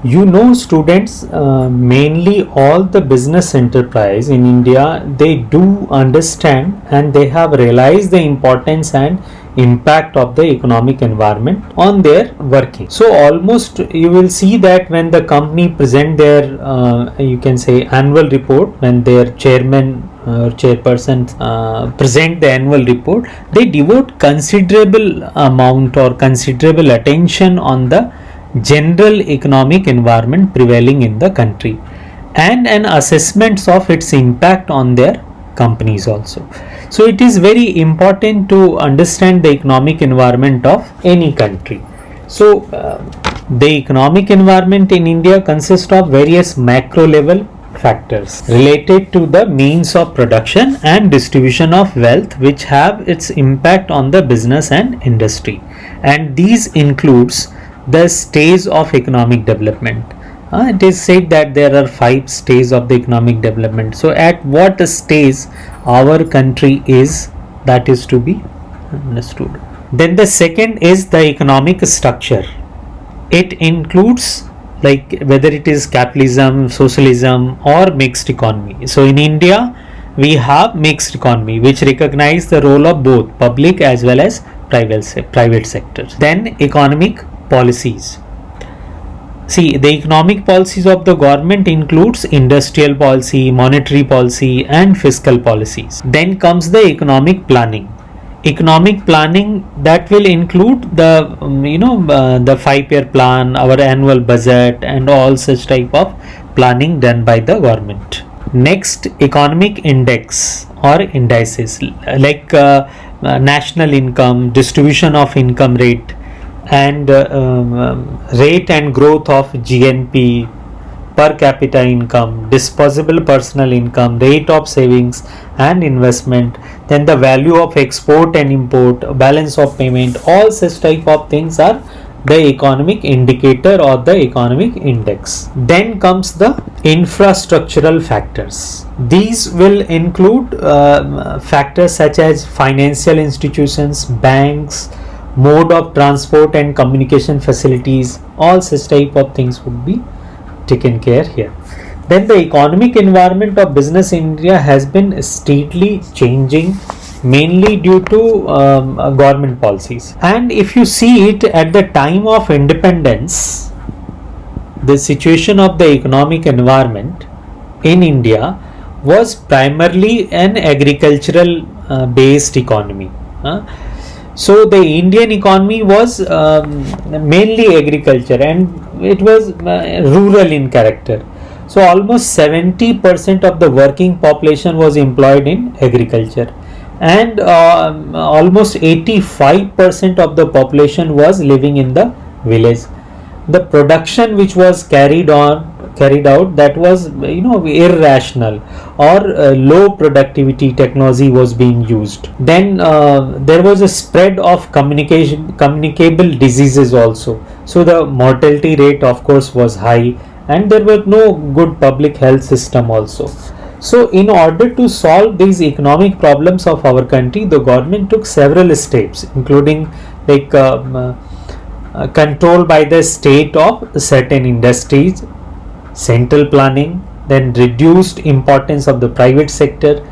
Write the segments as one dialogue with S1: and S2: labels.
S1: Students, mainly all the business enterprise in India, they do understand and they have realized the importance and impact of the economic environment on their working. So almost you will see that when the company present their you can say annual report, when their chairman or chairperson present the annual report, they devote considerable amount or considerable attention on the general economic environment prevailing in the country and an assessments of its impact on their companies also. So it is very important to understand the economic environment of any country. So the economic environment in India consists of various macro level factors related to the means of production and distribution of wealth, which have its impact on the business and industry, and these includes the stage of economic development. It is said that there are 5 stages of the economic development. So at what stage our country is, that is to be understood. Then the second is the economic structure. It includes like whether it is capitalism, socialism or mixed economy. So in India we have mixed economy which recognize the role of both public as well as private sectors. Then economic policies. See, the economic policies of the government includes industrial policy, monetary policy and fiscal policies. Then comes the economic planning. Economic planning that will include the the 5-year plan, our annual budget and all such type of planning done by the government. Next, economic index or indices like national income, distribution of income rate and rate and growth of GNP, per capita income, disposable personal income, rate of savings and investment, then the value of export and import, balance of payment, all such type of things are the economic indicator or the economic index. Then comes the infrastructural factors. These will include factors such as financial institutions, banks, mode of transport and communication facilities, all such type of things would be taken care here. Then the economic environment of business in India has been steadily changing, mainly due to government policies. And if you see it at the time of independence, the situation of the economic environment in India was primarily an agricultural based economy. So the Indian economy was mainly agriculture and it was rural in character. So almost 70% of the working population was employed in agriculture and almost 85% of the population was living in the village. The production which was carried out, that was irrational or low productivity technology was being used. Then there was a spread of communicable diseases also, so the mortality rate of course was high and there was no good public health system also. So in order to solve these economic problems of our country, the government took several steps, including like control by the state of certain industries, central planning, then reduced importance of the private sector.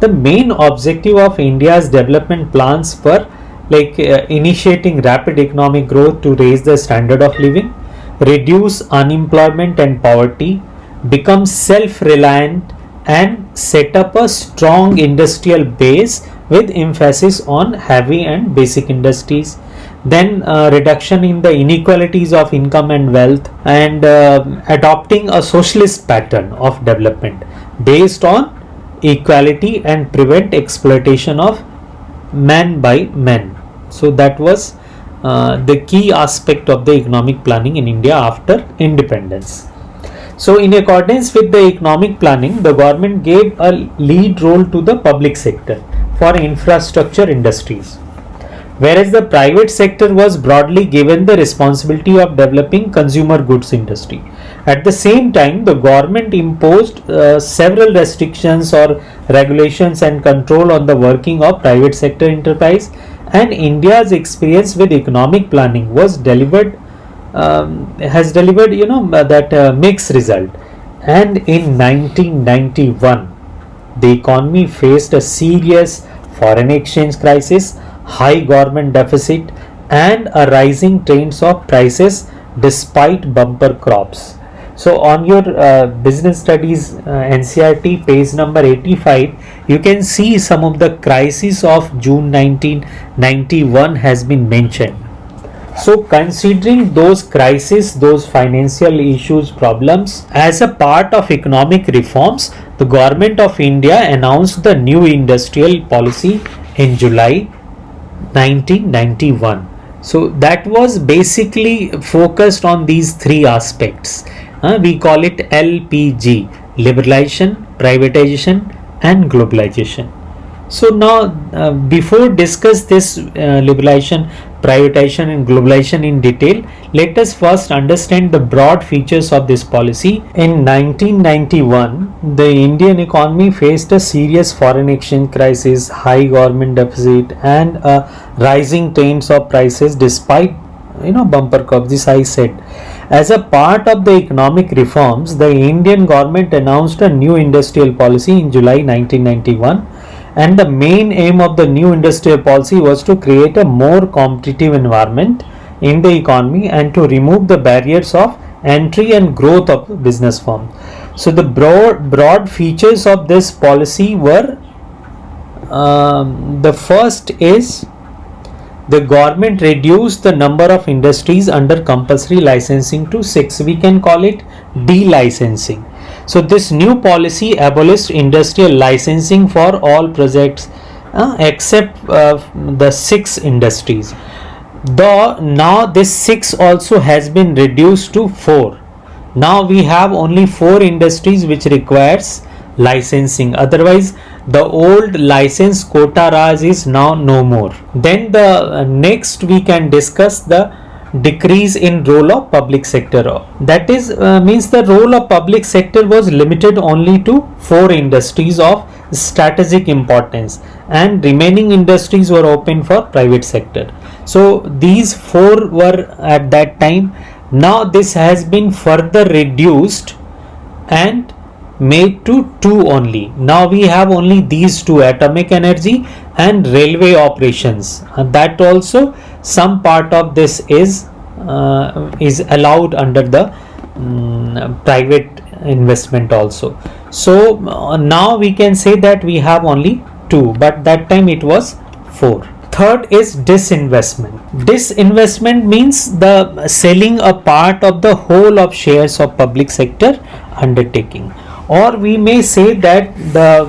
S1: The main objective of India's development plans were like initiating rapid economic growth to raise the standard of living, reduce unemployment and poverty, become self-reliant and set up a strong industrial base with emphasis on heavy and basic industries. Then reduction in the inequalities of income and wealth, and adopting a socialist pattern of development based on equality and prevent exploitation of man by man. So that was the key aspect of the economic planning in India after independence. So in accordance with the economic planning, the government gave a lead role to the public sector for infrastructure industries, whereas the private sector was broadly given the responsibility of developing consumer goods industry. At the same time, the government imposed several restrictions or regulations and control on the working of private sector enterprise, and India's experience with economic planning was delivered has delivered that mixed result. And in 1991 the economy faced a serious foreign exchange crisis, high government deficit, and a rising trends of prices despite bumper crops. So on your business studies NCRT page number 85, you can see some of the crises of June 1991 has been mentioned. So considering those crises, those financial issues, problems, as a part of economic reforms, the government of India announced the new industrial policy in July 1991. So that was basically focused on these three aspects. We call it LPG: liberalization, privatization, and globalization. So now, before discuss this liberalization, privatization, and globalization in detail, let us first understand the broad features of this policy. In 1991, the Indian economy faced a serious foreign exchange crisis, high government deficit, and rising trends of prices despite bumper crops. This I said. As a part of the economic reforms, the Indian government announced a new industrial policy in July 1991. And the main aim of the new industrial policy was to create a more competitive environment in the economy and to remove the barriers of entry and growth of business firms. So the broad features of this policy were, the first is the government reduced the number of industries under compulsory licensing to 6. We can call it delicensing. So this new policy abolished industrial licensing for all projects except the 6 industries. Though now this 6 also has been reduced to 4. Now we have only 4 industries which requires licensing. Otherwise the old license quota raj is now no more. Then the next we can discuss the decrease in role of public sector. That is means the role of public sector was limited only to 4 industries of strategic importance, and remaining industries were open for private sector. So these 4 were at that time. Now this has been further reduced and made to 2 only. Now we have only these 2: atomic energy and railway operations. That also some part of this is allowed under the private investment also. So now we can say that we have only 2, but that time it was 4. Third is disinvestment. Disinvestment means the selling a part of the whole of shares of public sector undertaking, or we may say that the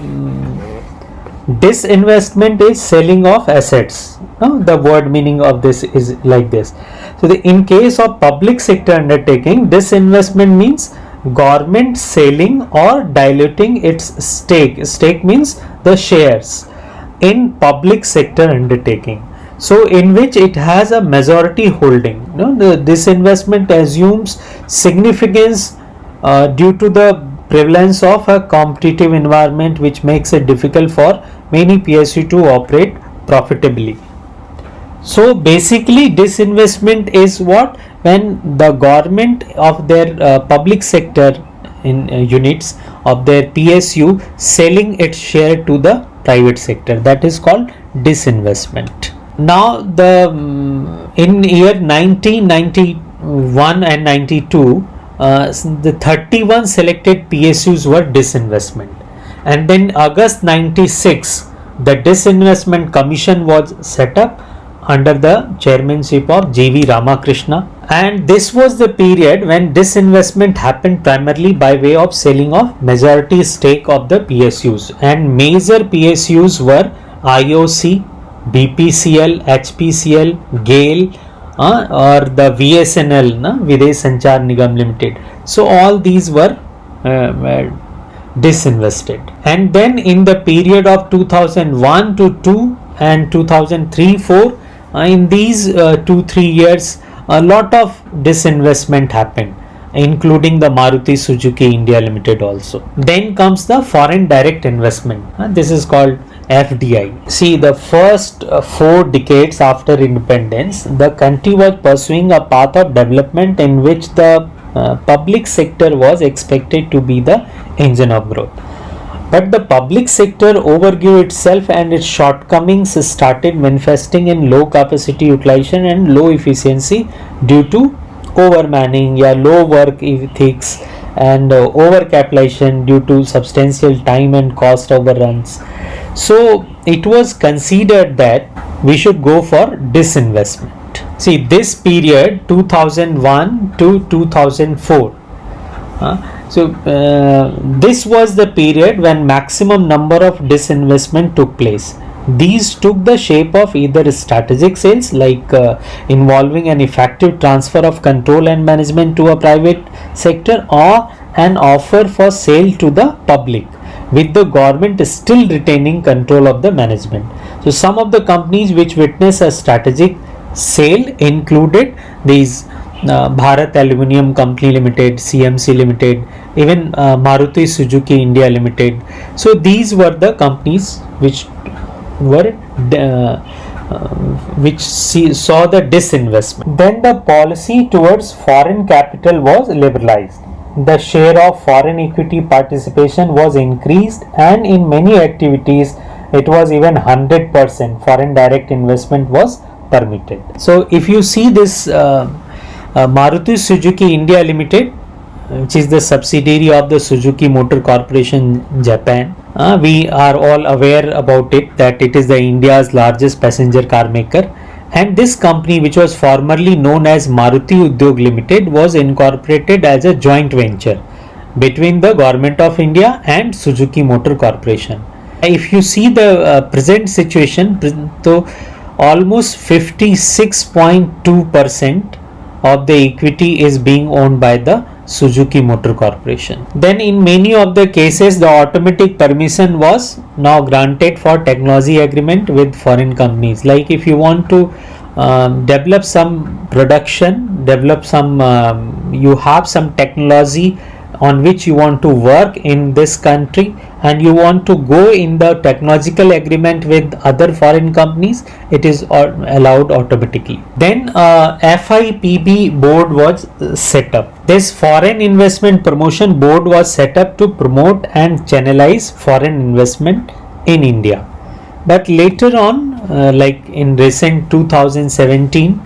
S1: disinvestment is selling of assets. The word meaning of this is like this. So in case of public sector undertaking, disinvestment means government selling or diluting its stake. Stake means the shares in public sector undertaking, so in which it has a majority holding. The disinvestment assumes significance due to the prevalence of a competitive environment which makes it difficult for many PSU to operate profitably. So basically disinvestment is what? When the government of their public sector in units of their PSU selling its share to the private sector, that is called disinvestment. Now the in year 1991 and 92, the 31 selected PSUs were disinvestment, and then August 96 the Disinvestment Commission was set up under the chairmanship of J.V. Ramakrishna, and this was the period when disinvestment happened primarily by way of selling of majority stake of the PSUs, and major PSUs were IOC, BPCL, HPCL, GAIL, or the VSNL, Videsh Sanchar Nigam Limited. So all these were disinvested. And then in the period of 2001 to 2 and 2003-4, in these 2-3 years, a lot of disinvestment happened, including the Maruti Suzuki India Limited also. Then comes the foreign direct investment. This is called FDI. See, the first 4 decades after independence, the country was pursuing a path of development in which the public sector was expected to be the engine of growth. But the public sector overgrew itself and its shortcomings started manifesting in low capacity utilization and low efficiency due to overmanning, low work ethics, and overcapitalization due to substantial time and cost overruns. So it was considered that we should go for disinvestment. See, this period 2001 to 2004. This was the period when maximum number of disinvestment took place. These took the shape of either strategic sales, like involving an effective transfer of control and management to a private sector, or an offer for sale to the public, with the government still retaining control of the management. So some of the companies which witnessed a strategic sale included these Bharat Aluminium Company Limited, CMC Limited, even Maruti Suzuki India Limited. So these were the companies which were saw the disinvestment. Then the policy towards foreign capital was liberalized. The share of foreign equity participation was increased, and in many activities it was even 100% foreign direct investment was permitted. So if you see this Maruti Suzuki India Limited, which is the subsidiary of the Suzuki Motor Corporation Japan, we are all aware about it, that it is the India's largest passenger car maker, and this company, which was formerly known as Maruti Udyog Limited, was incorporated as a joint venture between the Government of India and Suzuki Motor Corporation. If you see the present situation, so almost 56.2% of the equity is being owned by the Suzuki Motor Corporation. Then in many of the cases, the automatic permission was now granted for technology agreement with foreign companies. Like if you want to develop some production, you have some technology on which you want to work in this country, and you want to go in the technological agreement with other foreign companies, it is allowed automatically. Then FIPB board was set up. This foreign investment promotion board was set up to promote and channelize foreign investment in India. But later on, like in recent 2017,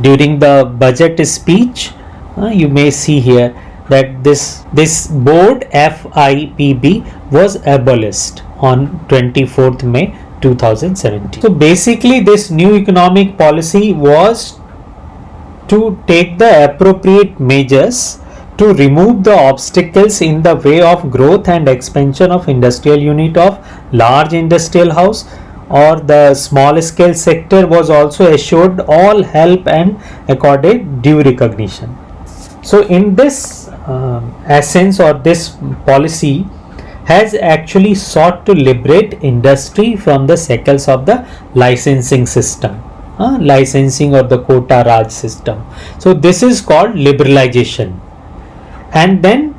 S1: during the budget speech, you may see here that this board FIPB was abolished on 24th May 2017. So basically this new economic policy was to take the appropriate measures to remove the obstacles in the way of growth and expansion of industrial unit of large industrial house or the small scale sector, was also assured all help and accorded due recognition. So in this essence, or this policy has actually sought to liberate industry from the shackles of the licensing system, licensing or the quota raj system. So this is called liberalization, and then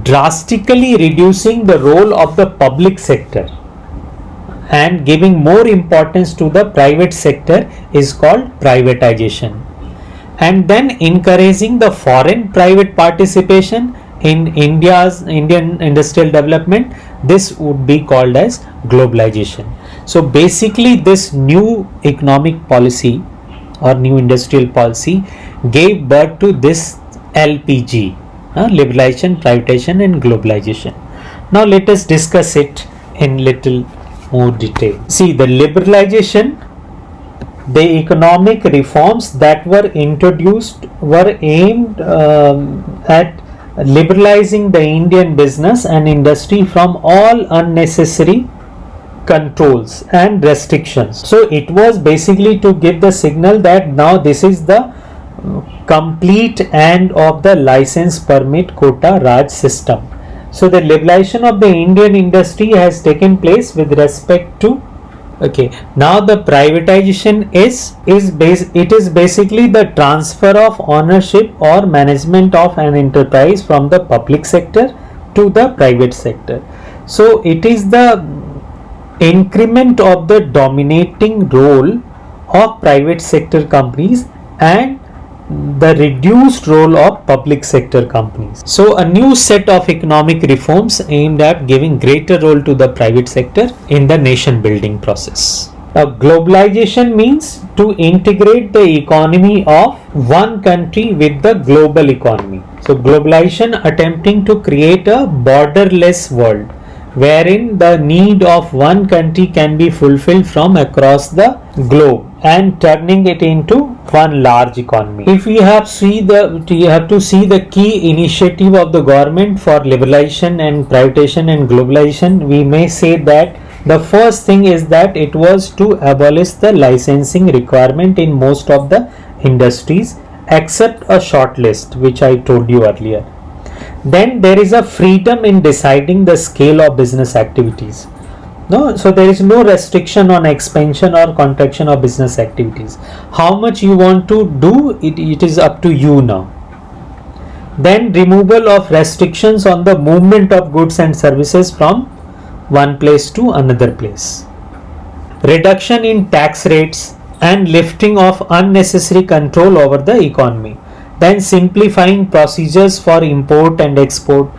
S1: drastically reducing the role of the public sector and giving more importance to the private sector is called privatization. And then encouraging the foreign private participation in Indian industrial development, this would be called as globalization. So basically this new economic policy or new industrial policy gave birth to this LPG, liberalization, privatization and globalization. Now let us discuss it in little more detail. See, the liberalization, the economic reforms that were introduced were aimed at liberalizing the Indian business and industry from all unnecessary controls and restrictions. So it was basically to give the signal that now this is the complete end of the license permit quota raj system. So the liberalization of the Indian industry has taken place with respect to now the privatization is basically the transfer of ownership or management of an enterprise from the public sector to the private sector. So it is the increment of the dominating role of private sector companies and the reduced role of public sector companies. So a new set of economic reforms aimed at giving greater role to the private sector in the nation building process. Now, globalization means to integrate the economy of one country with the global economy. So globalization attempting to create a borderless world wherein the need of one country can be fulfilled from across the globe and turning it into one large economy. If we have to see the key initiative of the government for liberalization and privatization and globalization, we may say that the first thing is that it was to abolish the licensing requirement in most of the industries except a short list which I told you earlier. Then there is a freedom in deciding the scale of business activities. So there is no restriction on expansion or contraction of business activities. How much you want to do, it is up to you now. Then removal of restrictions on the movement of goods and services from one place to another place. Reduction in tax rates and lifting of unnecessary control over the economy. Then simplifying procedures for import and export,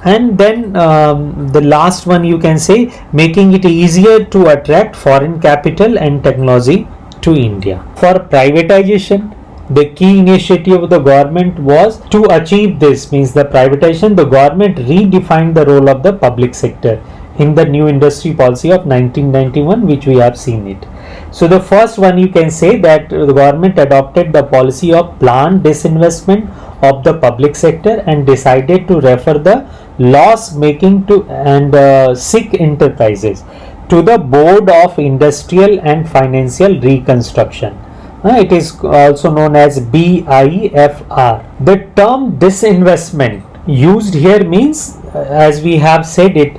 S1: and then the last one you can say making it easier to attract foreign capital and technology to India. For privatization, the key initiative of the government was to achieve this, means the privatization, the government redefined the role of the public sector in the new industry policy of 1991, which we have seen it. So the first one you can say that the government adopted the policy of planned disinvestment of the public sector and decided to refer the loss making to and sick enterprises to the Board of Industrial and Financial Reconstruction. It is also known as BIFR. The term disinvestment used here means, as we have said it,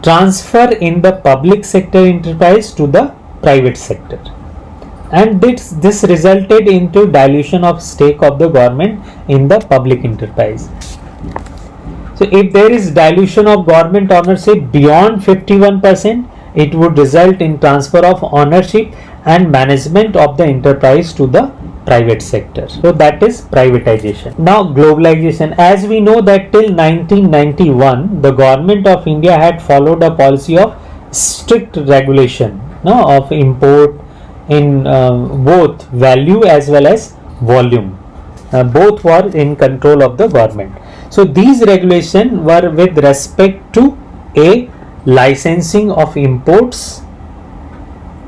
S1: transfer in the public sector enterprise to the private sector, and this resulted into dilution of stake of the government in the public enterprise. So if there is dilution of government ownership beyond 51%, it would result in transfer of ownership and management of the enterprise to the private sector. So that is privatization. Now globalization, as we know that till 1991 the government of India had followed a policy of strict regulation of import in both value as well as volume. Both were in control of the government. So these regulations were with respect to a licensing of imports,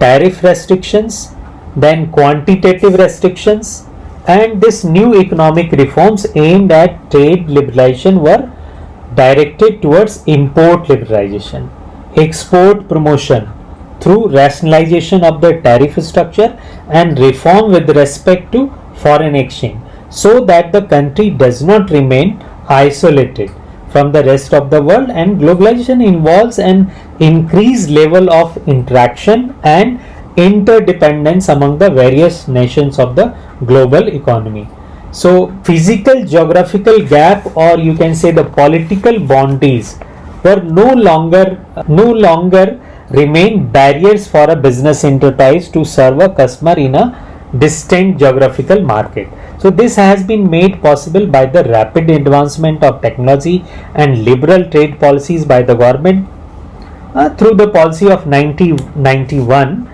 S1: tariff restrictions, then quantitative restrictions, and this new economic reforms aimed at trade liberalization were directed towards import liberalization, export promotion through rationalization of the tariff structure, and reform with respect to foreign exchange, so that the country does not remain isolated from the rest of the world. And globalization involves an increased level of interaction and interdependence among the various nations of the global economy. So physical geographical gap, or you can say the political boundaries, were no longer remain barriers for a business enterprise to serve a customer in a distant geographical market. So this has been made possible by the rapid advancement of technology and liberal trade policies by the government. Through the policy of 1991,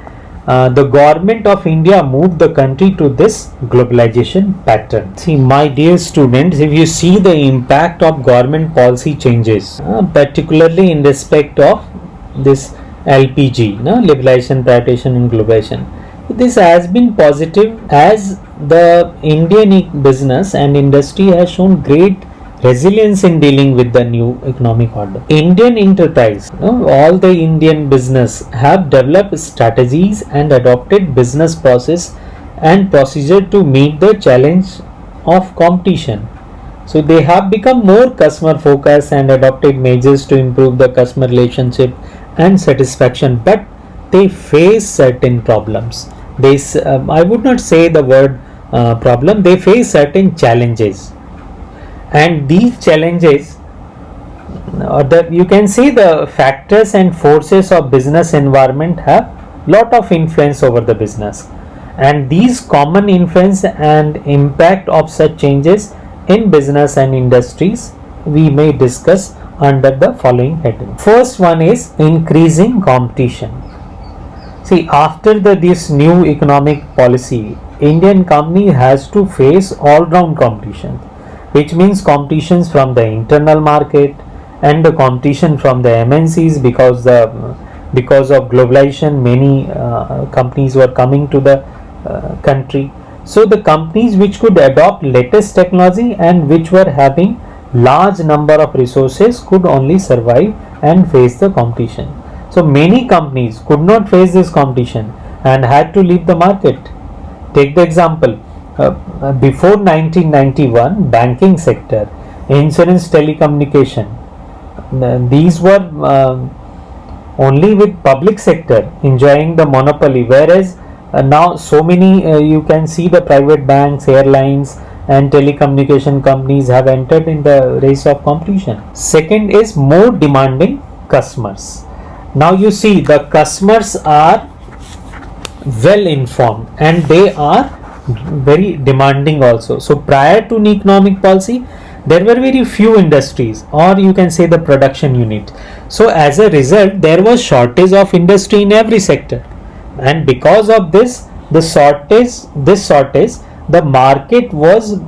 S1: the government of India moved the country to this globalization pattern. See, my dear students, if you see the impact of government policy changes, particularly in respect of this LPG, liberalization, privatization and globalization, this has been positive, as the Indian business and industry has shown great resilience in dealing with the new economic order. Indian enterprise, all the Indian business have developed strategies and adopted business process and procedure to meet the challenge of competition. So they have become more customer focused and adopted measures to improve the customer relationship and satisfaction, but they face certain problems. I would not say the word problem, they face certain challenges, and these challenges you can see the factors and forces of business environment have lot of influence over the business, and these common influence and impact of such changes in business and industries we may discuss under the following heading. First one is increasing competition. See, after this new economic policy, Indian company has to face all-round competition, which means competitions from the internal market and the competition from the MNCs, because of globalization, many companies were coming to the country. So the companies which could adopt latest technology and which were having large number of resources could only survive and face the competition. So many companies could not face this competition and had to leave the market. Take the example, before 1991, banking sector, insurance, telecommunication, these were only with public sector enjoying the monopoly, whereas now so many you can see the private banks, airlines and telecommunication companies have entered in the race of competition. Second is more demanding customers. Now you see the customers are well informed and they are very demanding also. So prior to economic policy, there were very few industries, or you can say the production unit. So as a result, there was shortage of industry in every sector, and because of this shortage, the market was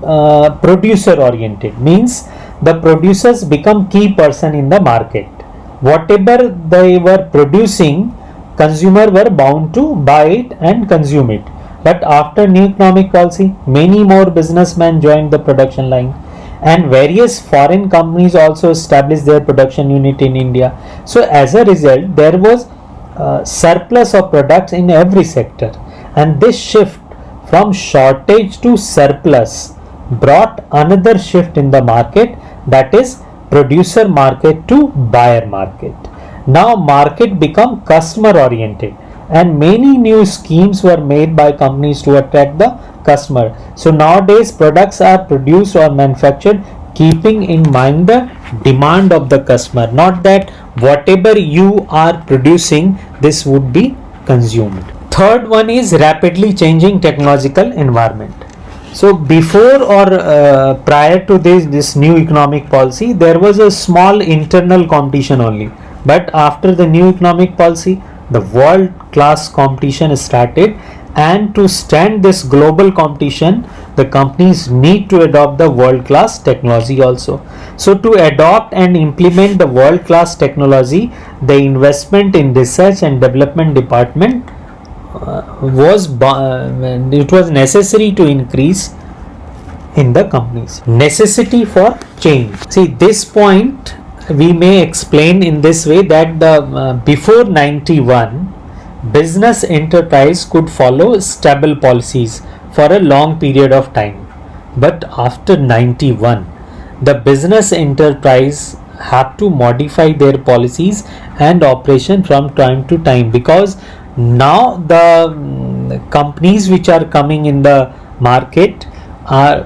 S1: producer oriented, means the producers become key person in the market. Whatever they were producing, consumer were bound to buy it and consume it. But after new economic policy, many more businessmen joined the production line, and various foreign companies also established their production unit in India. So as a result, there was surplus of products in every sector, and this shift from shortage to surplus brought another shift in the market, that is producer market to buyer market. Now market become customer oriented, and many new schemes were made by companies to attract the customer. So nowadays products are produced or manufactured keeping in mind the demand of the customer, not that whatever you are producing this would be consumed. Third one is rapidly changing technological environment. So before or prior to this new economic policy, there was a small internal competition only, but after the new economic policy, the world class competition started, and to stand this global competition, the companies need to adopt the world class technology also. So to adopt and implement the world class technology, the investment in research and development department it was necessary to increase in the companies. Necessity for change. See, this point we may explain in this way, that the before 91, business enterprise could follow stable policies for a long period of time, but after 91, the business enterprise have to modify their policies and operation from time to time, because now the companies which are coming in the market are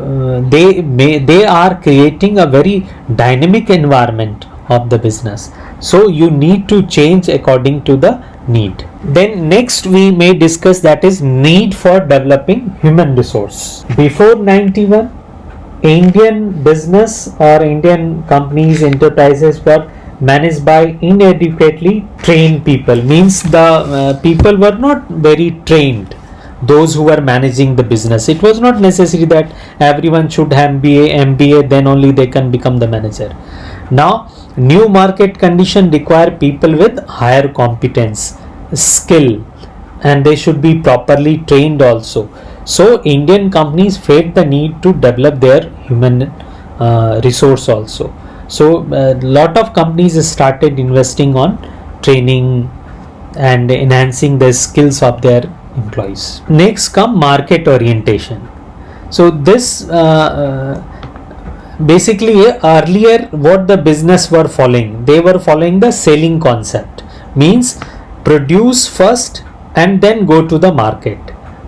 S1: they are creating a very dynamic environment of the business. So you need to change according to the need. Then next we may discuss, that is need for developing human resource. Before 91, Indian business or Indian companies, enterprises were managed by inadequately trained people, means the people were not very trained, those who were managing the business. It was not necessary that everyone should have MBA, then only they can become the manager. Now new market condition require people with higher competence, skill, and they should be properly trained also. So Indian companies felt the need to develop their human resource also. So a lot of companies started investing on training and enhancing the skills of their employees. Next come market orientation. So this basically earlier what the business were following, they were following the selling concept, means produce first and then go to the market.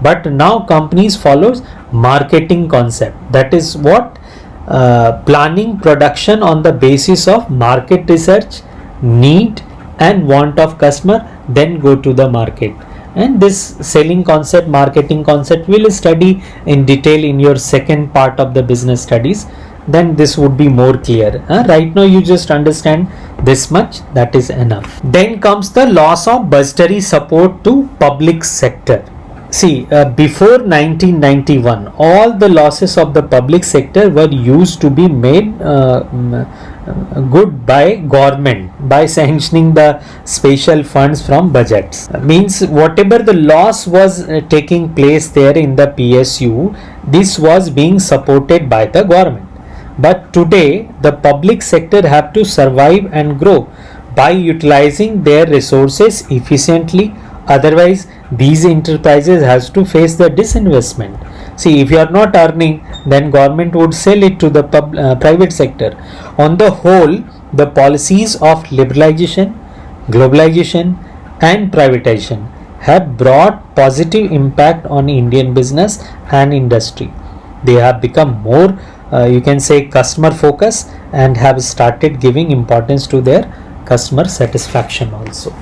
S1: But now companies follows marketing concept, that is what planning production on the basis of market research, need and want of customer, then go to the market. And this selling concept, marketing concept, will study in detail in your second part of the business studies. Then this would be more clear. Right now you just understand this much, that is enough. Then comes the loss of budgetary support to public sector. See, before 1991, all the losses of the public sector were used to be made good by government by sanctioning the special funds from budgets. Means whatever the loss was taking place there in the PSU, this was being supported by the government. But today the public sector have to survive and grow by utilizing their resources efficiently. Otherwise these enterprises has to face the disinvestment. See, if you are not earning, then government would sell it to the private sector. On the whole, the policies of liberalization, globalization and privatization have brought positive impact on Indian business and industry. They have become more you can say customer focus and have started giving importance to their customer satisfaction also.